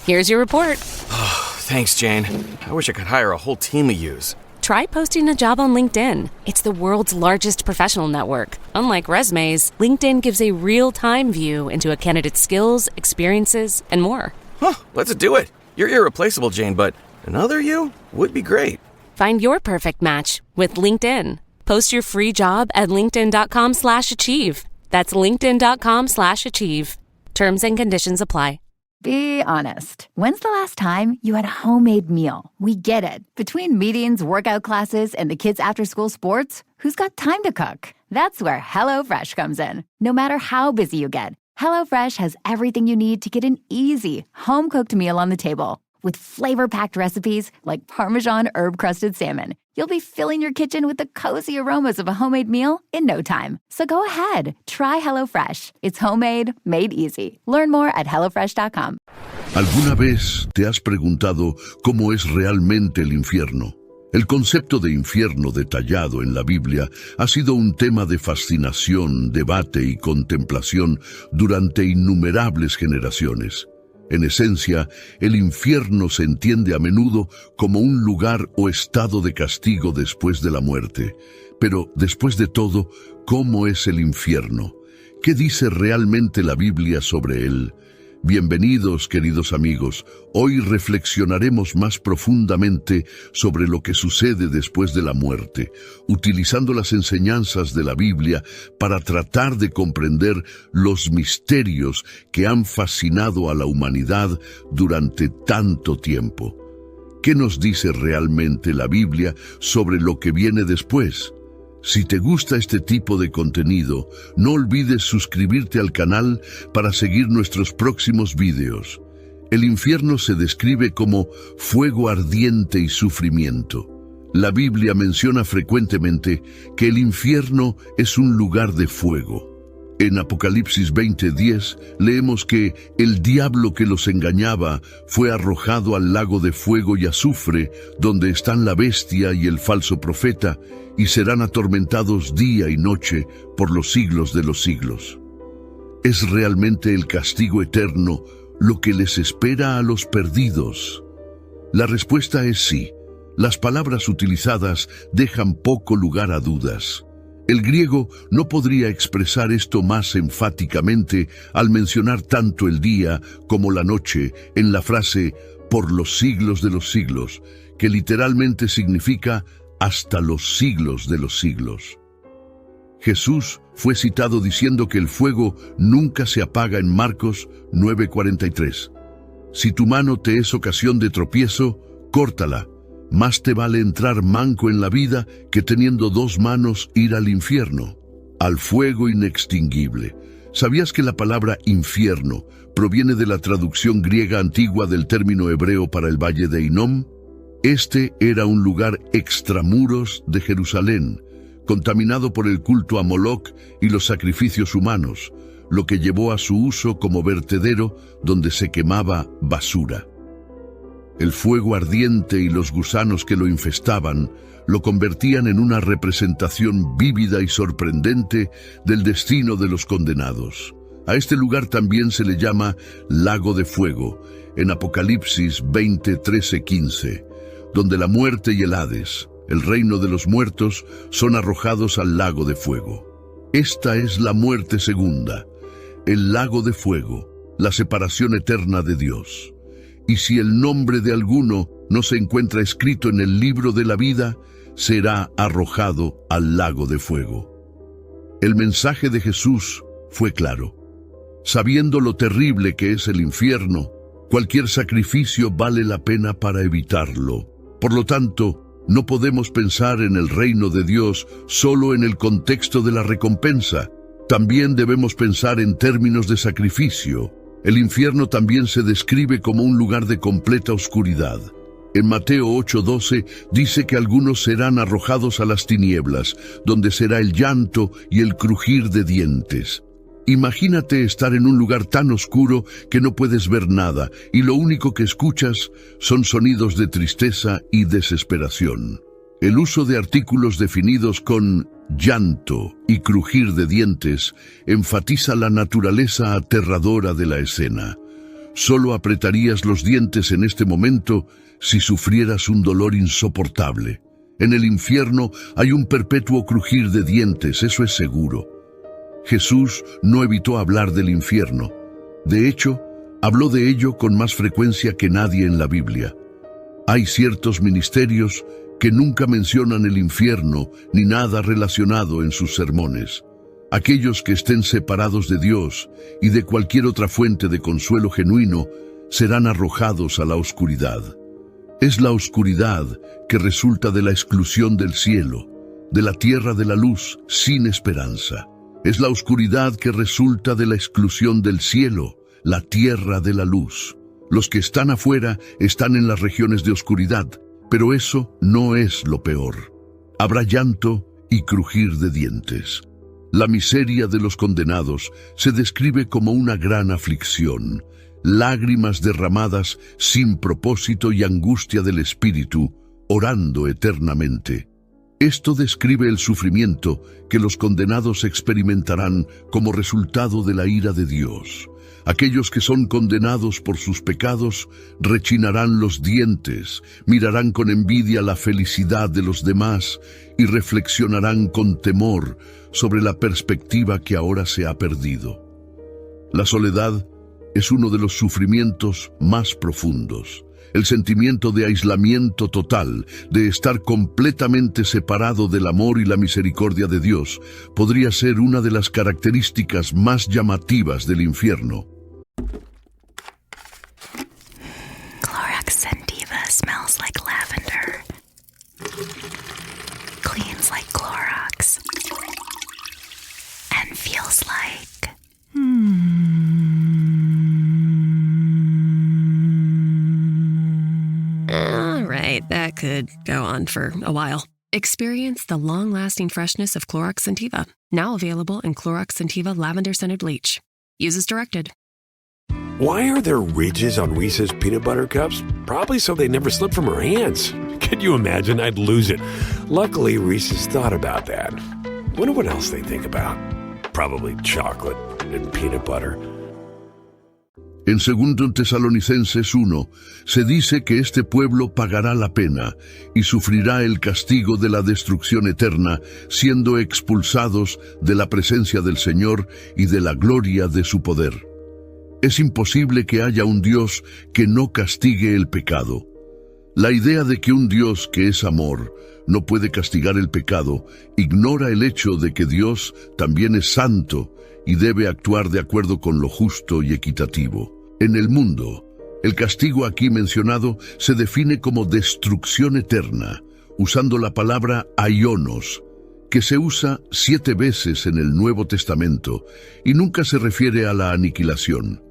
Here's your report. Thanks, Jane. I wish I could hire a whole team of yous. Try posting a job on LinkedIn. It's the world's largest professional network. Unlike resumes, LinkedIn gives a real-time view into a candidate's skills, experiences, and more. Let's do it. You're irreplaceable, Jane, but another you would be great. Find your perfect match with LinkedIn. Post your free job at linkedin.com/achieve. That's linkedin.com/achieve. Terms and conditions apply. Be honest. When's the last time you had a homemade meal? We get it. Between meetings, workout classes, and the kids' after-school sports, who's got time to cook? That's where HelloFresh comes in. No matter how busy you get, HelloFresh has everything you need to get an easy, home-cooked meal on the table. With flavor-packed recipes like Parmesan herb-crusted salmon, you'll be filling your kitchen with the cozy aromas of a homemade meal in no time. So go ahead, try HelloFresh. It's homemade, made easy. Learn more at HelloFresh.com. ¿Alguna vez te has preguntado cómo es realmente el infierno? El concepto de infierno detallado en la Biblia ha sido un tema de fascinación, debate y contemplación durante innumerables generaciones. En esencia, el infierno se entiende a menudo como un lugar o estado de castigo después de la muerte. Pero, después de todo, ¿cómo es el infierno? ¿Qué dice realmente la Biblia sobre él? Bienvenidos, queridos amigos. Hoy reflexionaremos más profundamente sobre lo que sucede después de la muerte, utilizando las enseñanzas de la Biblia para tratar de comprender los misterios que han fascinado a la humanidad durante tanto tiempo. ¿Qué nos dice realmente la Biblia sobre lo que viene después? Si te gusta este tipo de contenido, no olvides suscribirte al canal para seguir nuestros próximos vídeos. El infierno se describe como fuego ardiente y sufrimiento. La Biblia menciona frecuentemente que el infierno es un lugar de fuego. En Apocalipsis 20:10 leemos que el diablo que los engañaba fue arrojado al lago de fuego y azufre, donde están la bestia y el falso profeta, y serán atormentados día y noche por los siglos de los siglos. ¿Es realmente el castigo eterno lo que les espera a los perdidos? La respuesta es sí. Las palabras utilizadas dejan poco lugar a dudas. El griego no podría expresar esto más enfáticamente al mencionar tanto el día como la noche en la frase «por los siglos de los siglos», que literalmente significa «hasta los siglos de los siglos». Jesús fue citado diciendo que el fuego nunca se apaga en Marcos 9:43. Si tu mano te es ocasión de tropiezo, córtala. Más te vale entrar manco en la vida que teniendo dos manos ir al infierno, al fuego inextinguible. ¿Sabías que la palabra infierno proviene de la traducción griega antigua del término hebreo para el valle de Hinnom? Este era un lugar extramuros de Jerusalén, contaminado por el culto a Moloc y los sacrificios humanos, lo que llevó a su uso como vertedero donde se quemaba basura. El fuego ardiente y los gusanos que lo infestaban lo convertían en una representación vívida y sorprendente del destino de los condenados. A este lugar también se le llama Lago de Fuego, en Apocalipsis 20:13-15, donde la muerte y el Hades, el reino de los muertos, son arrojados al lago de fuego. Esta es la muerte segunda, el lago de fuego, la separación eterna de Dios. Y si el nombre de alguno no se encuentra escrito en el libro de la vida, será arrojado al lago de fuego. El mensaje de Jesús fue claro. Sabiendo lo terrible que es el infierno, cualquier sacrificio vale la pena para evitarlo. Por lo tanto, no podemos pensar en el reino de Dios solo en el contexto de la recompensa. También debemos pensar en términos de sacrificio. El infierno también se describe como un lugar de completa oscuridad. En Mateo 8:12 dice que algunos serán arrojados a las tinieblas, donde será el llanto y el crujir de dientes. Imagínate estar en un lugar tan oscuro que no puedes ver nada y lo único que escuchas son sonidos de tristeza y desesperación. El uso de artículos definidos con llanto y crujir de dientes enfatiza la naturaleza aterradora de la escena. solo apretarías los dientes en este momento si sufrieras un dolor insoportable. En el infierno hay un perpetuo crujir de dientes, eso es seguro. Jesús no evitó hablar del infierno. De hecho, habló de ello con más frecuencia que nadie en la Biblia. Hay ciertos ministerios que nunca mencionan el infierno ni nada relacionado en sus sermones. Aquellos que estén separados de Dios y de cualquier otra fuente de consuelo genuino serán arrojados a la oscuridad. Es la oscuridad que resulta de la exclusión del cielo, de la tierra de la luz sin esperanza. Es la oscuridad que resulta de la exclusión del cielo, la tierra de la luz. Los que están afuera están en las regiones de oscuridad, pero eso no es lo peor. Habrá llanto y crujir de dientes. La miseria de los condenados se describe como una gran aflicción, lágrimas derramadas sin propósito y angustia del espíritu, orando eternamente. Esto describe el sufrimiento que los condenados experimentarán como resultado de la ira de Dios. Aquellos que son condenados por sus pecados rechinarán los dientes, mirarán con envidia la felicidad de los demás y reflexionarán con temor sobre la perspectiva que ahora se ha perdido. La soledad es uno de los sufrimientos más profundos. El sentimiento de aislamiento total, de estar completamente separado del amor y la misericordia de Dios, podría ser una de las características más llamativas del infierno. Clorox Sentiva smells like lavender. Cleans like Clorox. And feels like... All right, that could go on for a while. Experience the long-lasting freshness of Clorox Sentiva, now available in Clorox Sentiva Lavender Scented Bleach. Use as directed. Why are there ridges on Reese's peanut butter cups? Probably so they never slip from her hands. Could you imagine? I'd lose it. Luckily, Reese's thought about that. Wonder what else they think about. Probably chocolate and peanut butter. En 2 Tesalonicenses 1, se dice que este pueblo pagará la pena y sufrirá el castigo de la destrucción eterna, siendo expulsados de la presencia del Señor y de la gloria de su poder. Es imposible que haya un Dios que no castigue el pecado. La idea de que un Dios que es amor no puede castigar el pecado ignora el hecho de que Dios también es santo y debe actuar de acuerdo con lo justo y equitativo. En el mundo, el castigo aquí mencionado se define como destrucción eterna, usando la palabra aionos, que se usa 7 veces en el Nuevo Testamento y nunca se refiere a la aniquilación.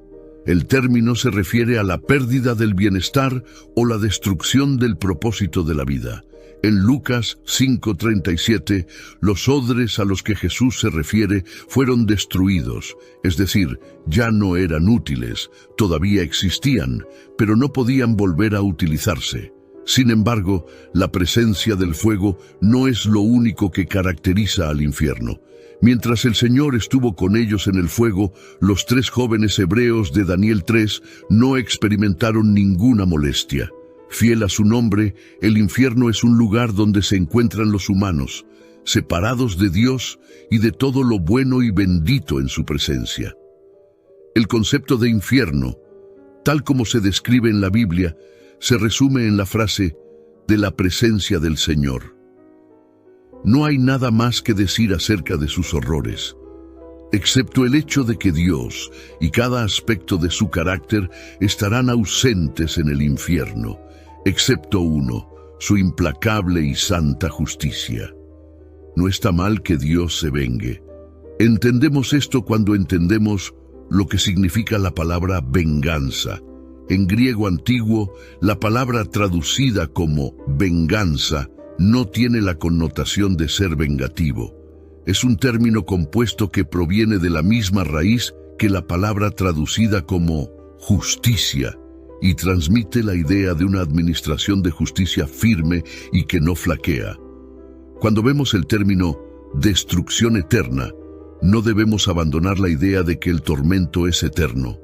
El término se refiere a la pérdida del bienestar o la destrucción del propósito de la vida. En Lucas 5:37, los odres a los que Jesús se refiere fueron destruidos, es decir, ya no eran útiles, todavía existían, pero no podían volver a utilizarse. Sin embargo, la presencia del fuego no es lo único que caracteriza al infierno. Mientras el Señor estuvo con ellos en el fuego, los 3 jóvenes hebreos de Daniel 3 no experimentaron ninguna molestia. Fiel a su nombre, el infierno es un lugar donde se encuentran los humanos, separados de Dios y de todo lo bueno y bendito en su presencia. El concepto de infierno, tal como se describe en la Biblia, se resume en la frase de la presencia del Señor. No hay nada más que decir acerca de sus horrores, excepto el hecho de que Dios y cada aspecto de su carácter estarán ausentes en el infierno, excepto uno, su implacable y santa justicia. No está mal que Dios se vengue. Entendemos esto cuando entendemos lo que significa la palabra venganza. En griego antiguo, la palabra traducida como venganza no tiene la connotación de ser vengativo. Es un término compuesto que proviene de la misma raíz que la palabra traducida como justicia y transmite la idea de una administración de justicia firme y que no flaquea. Cuando vemos el término destrucción eterna, no debemos abandonar la idea de que el tormento es eterno.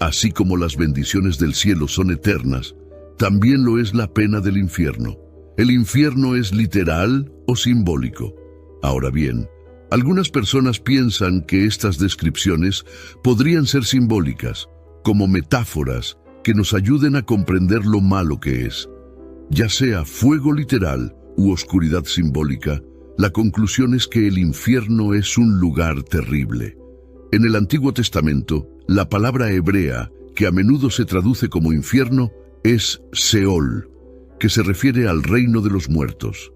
Así como las bendiciones del cielo son eternas, también lo es la pena del infierno. ¿El infierno es literal o simbólico? Ahora bien, algunas personas piensan que estas descripciones podrían ser simbólicas, como metáforas que nos ayuden a comprender lo malo que es. Ya sea fuego literal u oscuridad simbólica, la conclusión es que el infierno es un lugar terrible. En el Antiguo Testamento, la palabra hebrea, que a menudo se traduce como infierno, es Seol, que se refiere al reino de los muertos.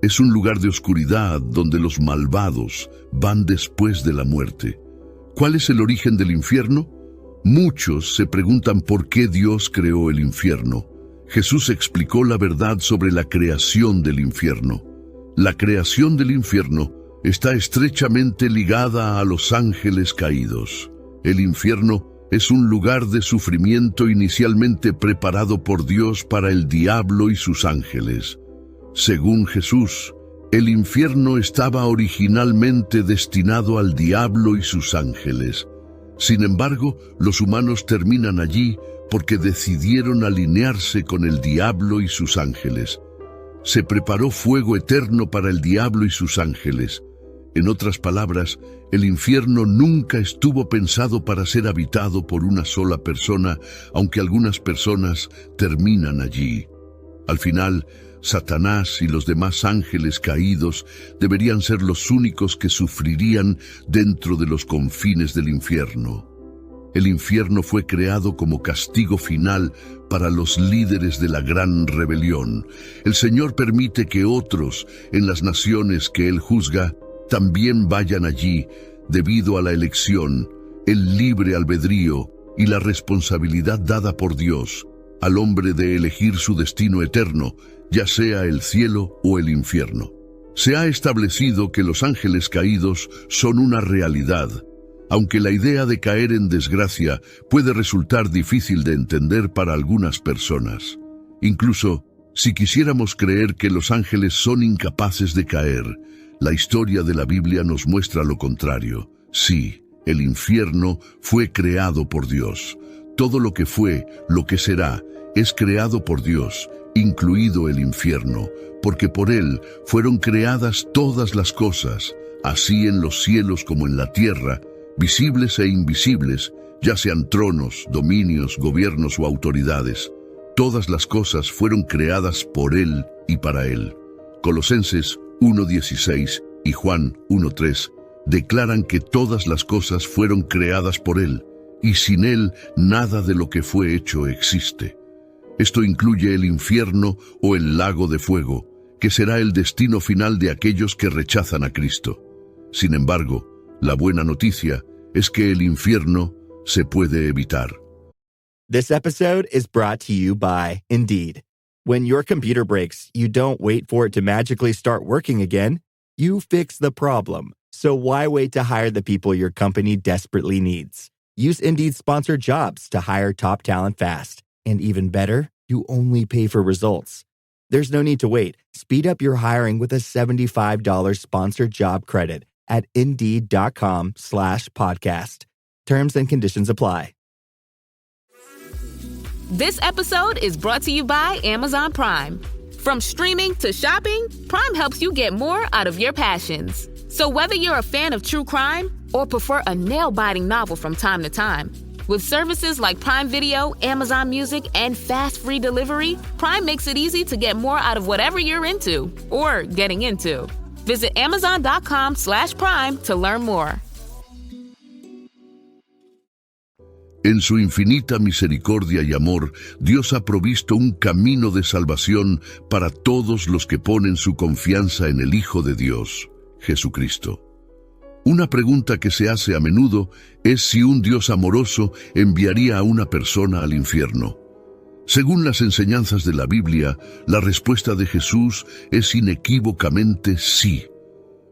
Es un lugar de oscuridad donde los malvados van después de la muerte. ¿Cuál es el origen del infierno? Muchos se preguntan por qué Dios creó el infierno. Jesús explicó la verdad sobre la creación del infierno. La creación del infierno está estrechamente ligada a los ángeles caídos. El infierno es un lugar de sufrimiento inicialmente preparado por Dios para el diablo y sus ángeles. Según Jesús, el infierno estaba originalmente destinado al diablo y sus ángeles. Sin embargo, los humanos terminan allí porque decidieron alinearse con el diablo y sus ángeles. Se preparó fuego eterno para el diablo y sus ángeles. En otras palabras, el infierno nunca estuvo pensado para ser habitado por una sola persona, aunque algunas personas terminan allí. Al final, Satanás y los demás ángeles caídos deberían ser los únicos que sufrirían dentro de los confines del infierno. El infierno fue creado como castigo final para los líderes de la gran rebelión. El Señor permite que otros, en las naciones que Él juzga, también vayan allí debido a la elección, el libre albedrío y la responsabilidad dada por Dios al hombre de elegir su destino eterno, ya sea el cielo o el infierno. Se ha establecido que los ángeles caídos son una realidad, aunque la idea de caer en desgracia puede resultar difícil de entender para algunas personas. Incluso, si quisiéramos creer que los ángeles son incapaces de caer, la historia de la Biblia nos muestra lo contrario. Sí, el infierno fue creado por Dios. Todo lo que fue, lo que será, es creado por Dios, incluido el infierno, porque por Él fueron creadas todas las cosas, así en los cielos como en la tierra, visibles e invisibles, ya sean tronos, dominios, gobiernos o autoridades. Todas las cosas fueron creadas por Él y para Él. Colosenses 1:16 y Juan 1:3 declaran que todas las cosas fueron creadas por Él, y sin Él nada de lo que fue hecho existe. Esto incluye el infierno o el lago de fuego, que será el destino final de aquellos que rechazan a Cristo. Sin embargo, la buena noticia es que el infierno se puede evitar. This episode is brought to you by Indeed. When your computer breaks, you don't wait for it to magically start working again. You fix the problem. So why wait to hire the people your company desperately needs? Use Indeed's sponsored jobs to hire top talent fast. And even better, you only pay for results. There's no need to wait. Speed up your hiring with a $75 sponsored job credit at Indeed.com/podcast. Terms and conditions apply. This episode is brought to you by Amazon Prime. From streaming to shopping, Prime helps you get more out of your passions. So whether you're a fan of true crime or prefer a nail-biting novel from time to time, with services like Prime Video, Amazon Music, and fast free delivery, Prime makes it easy to get more out of whatever you're into or getting into. Visit Amazon.com/Prime to learn more. En su infinita misericordia y amor, Dios ha provisto un camino de salvación para todos los que ponen su confianza en el Hijo de Dios, Jesucristo. Una pregunta que se hace a menudo es si un Dios amoroso enviaría a una persona al infierno. Según las enseñanzas de la Biblia, la respuesta de Jesús es inequívocamente sí.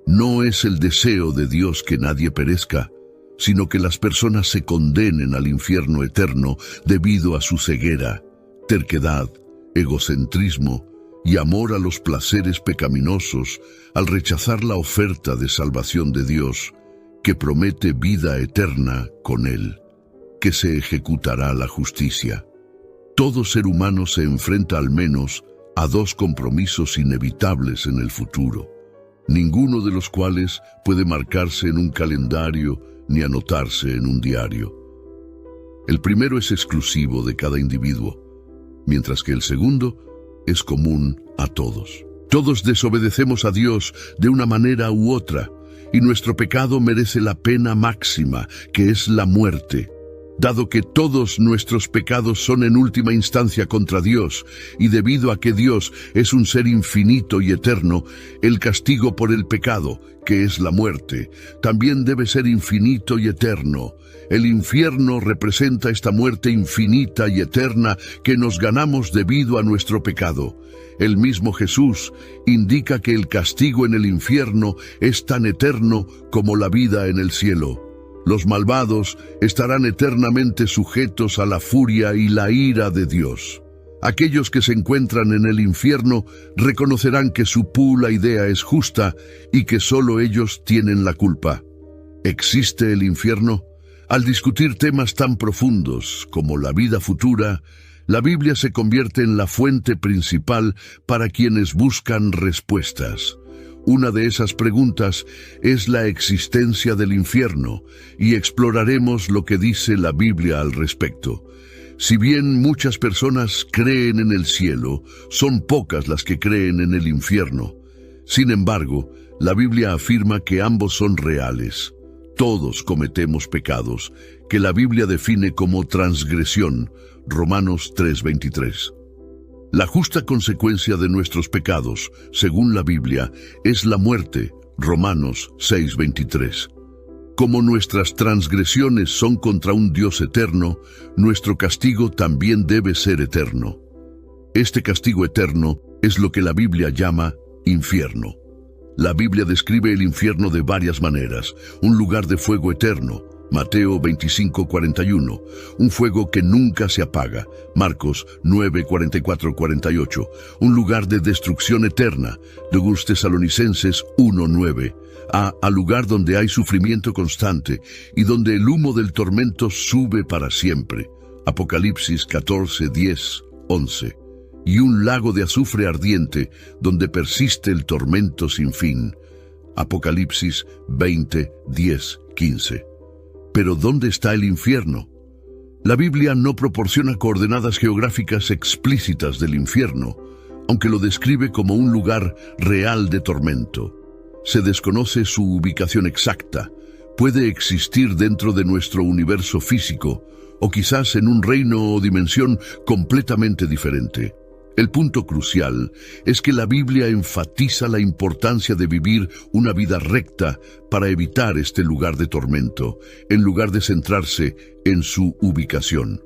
No es el deseo de Dios que nadie perezca, sino que las personas se condenen al infierno eterno debido a su ceguera, terquedad, egocentrismo y amor a los placeres pecaminosos al rechazar la oferta de salvación de Dios, que promete vida eterna con Él. que se ejecutará la justicia. Todo ser humano se enfrenta al menos a dos compromisos inevitables en el futuro, ninguno de los cuales puede marcarse en un calendario ni anotarse en un diario. El primero es exclusivo de cada individuo, mientras que el segundo es común a todos. Todos desobedecemos a Dios de una manera u otra, y nuestro pecado merece la pena máxima, que es la muerte. Dado que todos nuestros pecados son en última instancia contra Dios, y debido a que Dios es un ser infinito y eterno, el castigo por el pecado, que es la muerte, también debe ser infinito y eterno. El infierno representa esta muerte infinita y eterna que nos ganamos debido a nuestro pecado. El mismo Jesús indica que el castigo en el infierno es tan eterno como la vida en el cielo. Los malvados estarán eternamente sujetos a la furia y la ira de Dios. Aquellos que se encuentran en el infierno reconocerán que su pura idea es justa y que solo ellos tienen la culpa. ¿Existe el infierno? Al discutir temas tan profundos como la vida futura, la Biblia se convierte en la fuente principal para quienes buscan respuestas. Una de esas preguntas es la existencia del infierno, y exploraremos lo que dice la Biblia al respecto. Si bien muchas personas creen en el cielo, son pocas las que creen en el infierno. Sin embargo, la Biblia afirma que ambos son reales. Todos cometemos pecados, que la Biblia define como transgresión, Romanos 3:23. La justa consecuencia de nuestros pecados, según la Biblia, es la muerte, Romanos 6:23. Como nuestras transgresiones son contra un Dios eterno, nuestro castigo también debe ser eterno. Este castigo eterno es lo que la Biblia llama infierno. La Biblia describe el infierno de varias maneras: un lugar de fuego eterno, Mateo 25:41, un fuego que nunca se apaga, Marcos 9:44-48, un lugar de destrucción eterna, 2 Tesalonicenses 1:9, al lugar donde hay sufrimiento constante y donde el humo del tormento sube para siempre, Apocalipsis 14:10-11, y un lago de azufre ardiente donde persiste el tormento sin fin, Apocalipsis 20:10-15. Pero ¿dónde está el infierno? La Biblia no proporciona coordenadas geográficas explícitas del infierno, aunque lo describe como un lugar real de tormento. Se desconoce su ubicación exacta. Puede existir dentro de nuestro universo físico, o quizás en un reino o dimensión completamente diferente. El punto crucial es que la Biblia enfatiza la importancia de vivir una vida recta para evitar este lugar de tormento, en lugar de centrarse en su ubicación.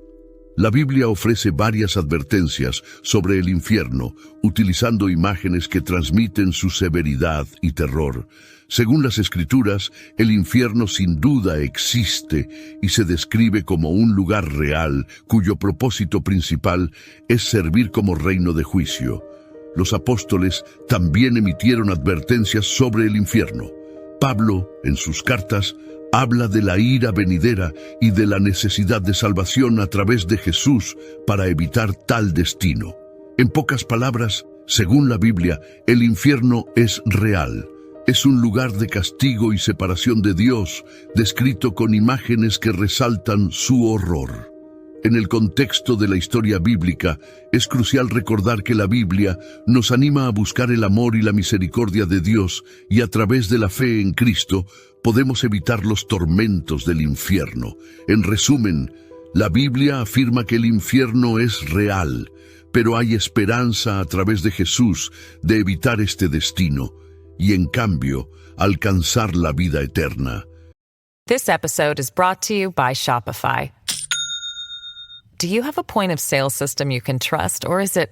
La Biblia ofrece varias advertencias sobre el infierno, utilizando imágenes que transmiten su severidad y terror. Según las Escrituras, el infierno sin duda existe y se describe como un lugar real cuyo propósito principal es servir como reino de juicio. Los apóstoles también emitieron advertencias sobre el infierno. Pablo, en sus cartas, habla de la ira venidera y de la necesidad de salvación a través de Jesús para evitar tal destino. En pocas palabras, según la Biblia, el infierno es real. Es un lugar de castigo y separación de Dios, descrito con imágenes que resaltan su horror. En el contexto de la historia bíblica, es crucial recordar que la Biblia nos anima a buscar el amor y la misericordia de Dios, y a través de la fe en Cristo podemos evitar los tormentos del infierno. En resumen, la Biblia afirma que el infierno es real, pero hay esperanza a través de Jesús de evitar este destino y, en cambio, alcanzar la vida eterna. This episode is brought to you by Shopify. Do you have a point of sale system you can trust, or is it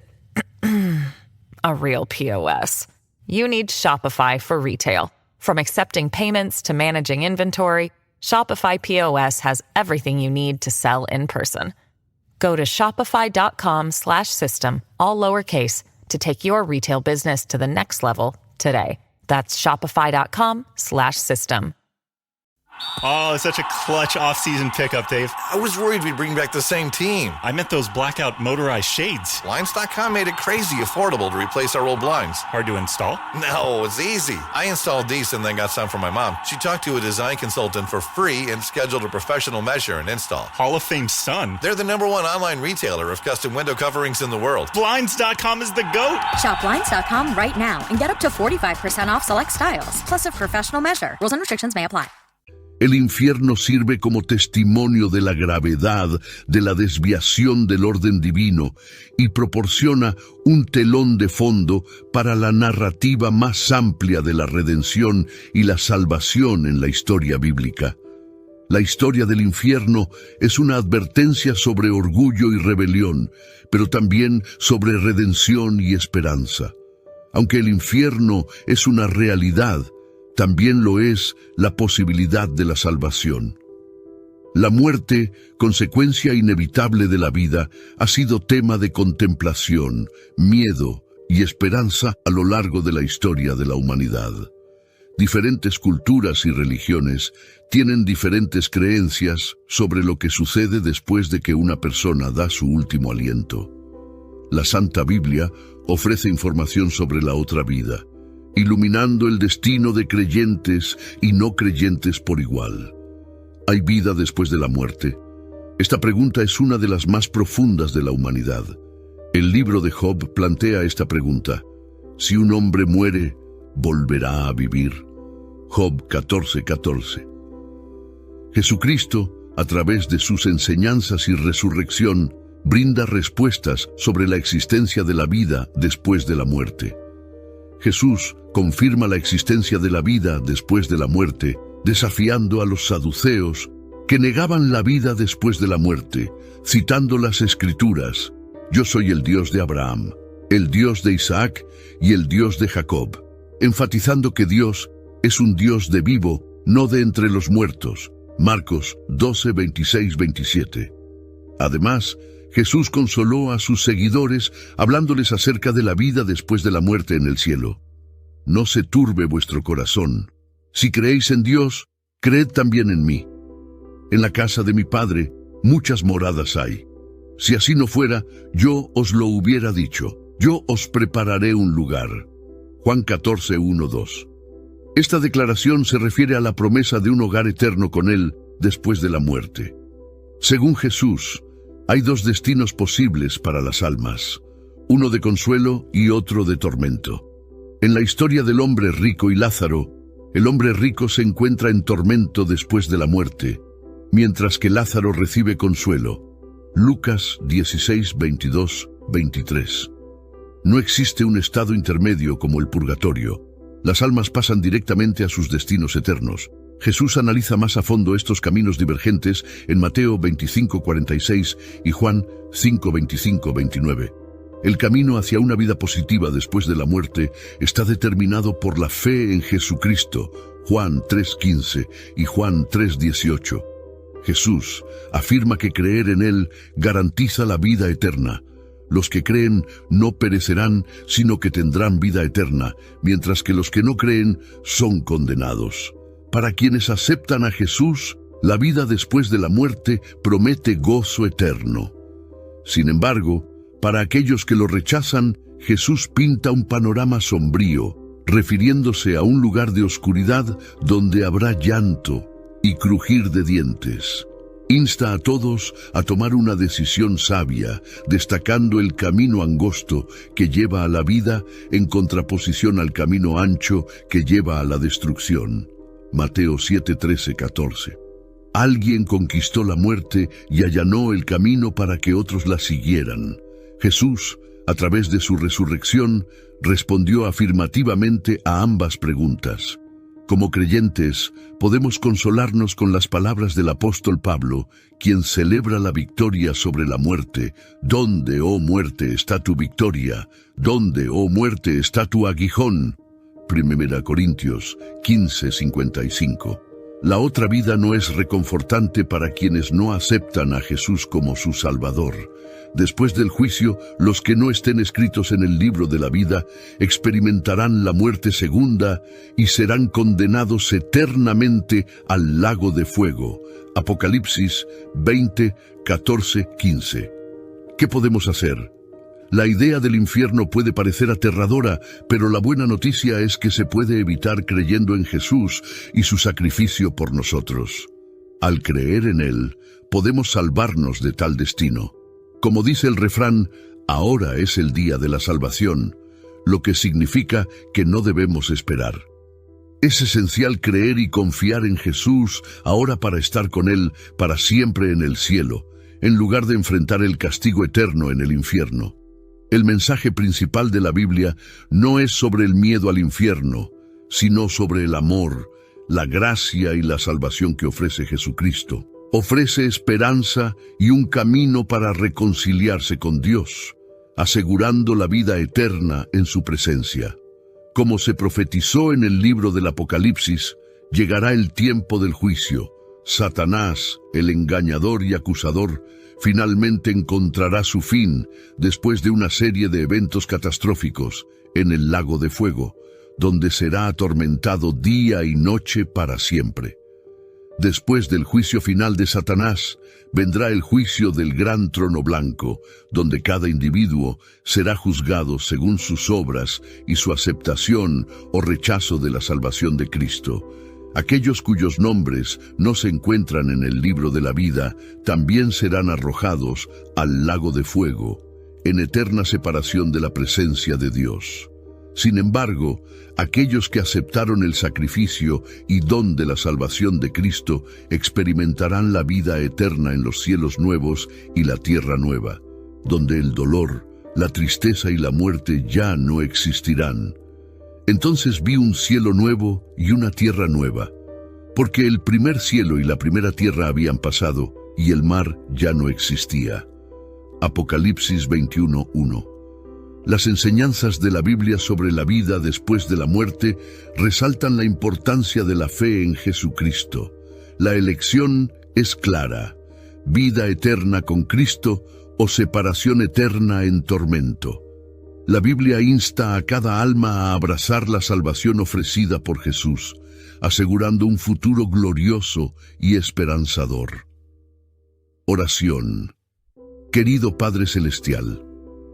a real POS? You need Shopify for retail. From accepting payments to managing inventory, Shopify POS has everything you need to sell in person. Go to shopify.com/system, all lowercase, to take your retail business to the next level today. That's shopify.com/system. Oh, such a clutch off-season pickup, Dave. I was worried we'd bring back the same team. I meant those blackout motorized shades. Blinds.com made it crazy affordable to replace our old blinds. Hard to install? No, it's easy. I installed these and then got some for my mom. She talked to a design consultant for free and scheduled a professional measure and install. Hall of Fame son. They're the #1 online retailer of custom window coverings in the world. Blinds.com is the GOAT. Shop Blinds.com right now and get up to 45% off select styles, plus a professional measure. Rules and restrictions may apply. El infierno sirve como testimonio de la gravedad de la desviación del orden divino y proporciona un telón de fondo para la narrativa más amplia de la redención y la salvación en la historia bíblica. La historia del infierno es una advertencia sobre orgullo y rebelión, pero también sobre redención y esperanza. Aunque el infierno es una realidad, también lo es la posibilidad de la salvación. La muerte, consecuencia inevitable de la vida, ha sido tema de contemplación, miedo y esperanza a lo largo de la historia de la humanidad. Diferentes culturas y religiones tienen diferentes creencias sobre lo que sucede después de que una persona da su último aliento. La Santa Biblia ofrece información sobre la otra vida, iluminando el destino de creyentes y no creyentes por igual. ¿Hay vida después de la muerte? Esta pregunta es una de las más profundas de la humanidad. El libro de Job plantea esta pregunta: si un hombre muere, ¿volverá a vivir? Job 14:14. Jesucristo, a través de sus enseñanzas y resurrección, brinda respuestas sobre la existencia de la vida después de la muerte. Jesús confirma la existencia de la vida después de la muerte, desafiando a los saduceos que negaban la vida después de la muerte, citando las Escrituras: yo soy el Dios de Abraham, el Dios de Isaac y el Dios de Jacob, enfatizando que Dios es un Dios de vivo, no de entre los muertos. Marcos 12:26-27. Además, Jesús consoló a sus seguidores hablándoles acerca de la vida después de la muerte en el cielo. No se turbe vuestro corazón. Si creéis en Dios, creed también en mí. En la casa de mi Padre muchas moradas hay. Si así no fuera, yo os lo hubiera dicho. Yo os prepararé un lugar. Juan 14:1-2. Esta declaración se refiere a la promesa de un hogar eterno con Él después de la muerte. Según Jesús, hay dos destinos posibles para las almas, uno de consuelo y otro de tormento. En la historia del hombre rico y Lázaro, el hombre rico se encuentra en tormento después de la muerte, mientras que Lázaro recibe consuelo. Lucas 16:22-23. No existe un estado intermedio como el purgatorio. Las almas pasan directamente a sus destinos eternos. Jesús analiza más a fondo estos caminos divergentes en Mateo 25:46 y Juan 5:25-29. El camino hacia una vida positiva después de la muerte está determinado por la fe en Jesucristo, Juan 3:15 y Juan 3:18. Jesús afirma que creer en Él garantiza la vida eterna. Los que creen no perecerán, sino que tendrán vida eterna, mientras que los que no creen son condenados. Para quienes aceptan a Jesús, la vida después de la muerte promete gozo eterno. Sin embargo, para aquellos que lo rechazan, Jesús pinta un panorama sombrío, refiriéndose a un lugar de oscuridad donde habrá llanto y crujir de dientes. Insta a todos a tomar una decisión sabia, destacando el camino angosto que lleva a la vida en contraposición al camino ancho que lleva a la destrucción. Mateo 7:13-14. Alguien conquistó la muerte y allanó el camino para que otros la siguieran. Jesús, a través de su resurrección, respondió afirmativamente a ambas preguntas. Como creyentes, podemos consolarnos con las palabras del apóstol Pablo, quien celebra la victoria sobre la muerte. ¿Dónde, oh muerte, está tu victoria? ¿Dónde, oh muerte, está tu aguijón? 1 Corintios 15:55. La otra vida no es reconfortante para quienes no aceptan a Jesús como su Salvador. Después del juicio, los que no estén escritos en el libro de la vida experimentarán la muerte segunda y serán condenados eternamente al lago de fuego. Apocalipsis 20, 14, 15. ¿Qué podemos hacer? La idea del infierno puede parecer aterradora, pero la buena noticia es que se puede evitar creyendo en Jesús y su sacrificio por nosotros. Al creer en Él, podemos salvarnos de tal destino. Como dice el refrán, ahora es el día de la salvación, lo que significa que no debemos esperar. Es esencial creer y confiar en Jesús ahora para estar con Él para siempre en el cielo, en lugar de enfrentar el castigo eterno en el infierno. El mensaje principal de la Biblia no es sobre el miedo al infierno, sino sobre el amor, la gracia y la salvación que ofrece Jesucristo. Ofrece esperanza y un camino para reconciliarse con Dios, asegurando la vida eterna en su presencia. Como se profetizó en el libro del Apocalipsis, llegará el tiempo del juicio. Satanás, el engañador y acusador, finalmente encontrará su fin después de una serie de eventos catastróficos en el lago de fuego, donde será atormentado día y noche para siempre. Después del juicio final de Satanás, vendrá el juicio del gran trono blanco, donde cada individuo será juzgado según sus obras y su aceptación o rechazo de la salvación de Cristo. Aquellos cuyos nombres no se encuentran en el libro de la vida también serán arrojados al lago de fuego, en eterna separación de la presencia de Dios. Sin embargo, aquellos que aceptaron el sacrificio y don de la salvación de Cristo experimentarán la vida eterna en los cielos nuevos y la tierra nueva, donde el dolor, la tristeza y la muerte ya no existirán. Entonces vi un cielo nuevo y una tierra nueva, porque el primer cielo y la primera tierra habían pasado y el mar ya no existía. Apocalipsis 21:1. Las enseñanzas de la Biblia sobre la vida después de la muerte resaltan la importancia de la fe en Jesucristo. La elección es clara: vida eterna con Cristo o separación eterna en tormento. La Biblia insta a cada alma a abrazar la salvación ofrecida por Jesús, asegurando un futuro glorioso y esperanzador. Oración. Querido Padre Celestial,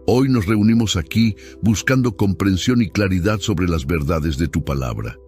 hoy nos reunimos aquí buscando comprensión y claridad sobre las verdades de tu palabra.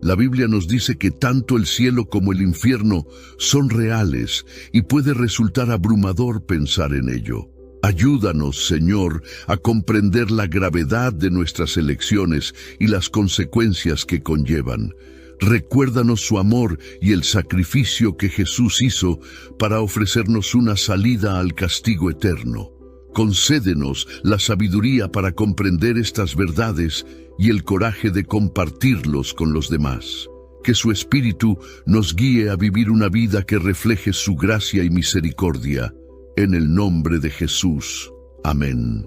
La Biblia nos dice que tanto el cielo como el infierno son reales y puede resultar abrumador pensar en ello. Ayúdanos, Señor, a comprender la gravedad de nuestras elecciones y las consecuencias que conllevan. Recuérdanos su amor y el sacrificio que Jesús hizo para ofrecernos una salida al castigo eterno. Concédenos la sabiduría para comprender estas verdades y el coraje de compartirlos con los demás. Que su Espíritu nos guíe a vivir una vida que refleje su gracia y misericordia. En el nombre de Jesús. Amén.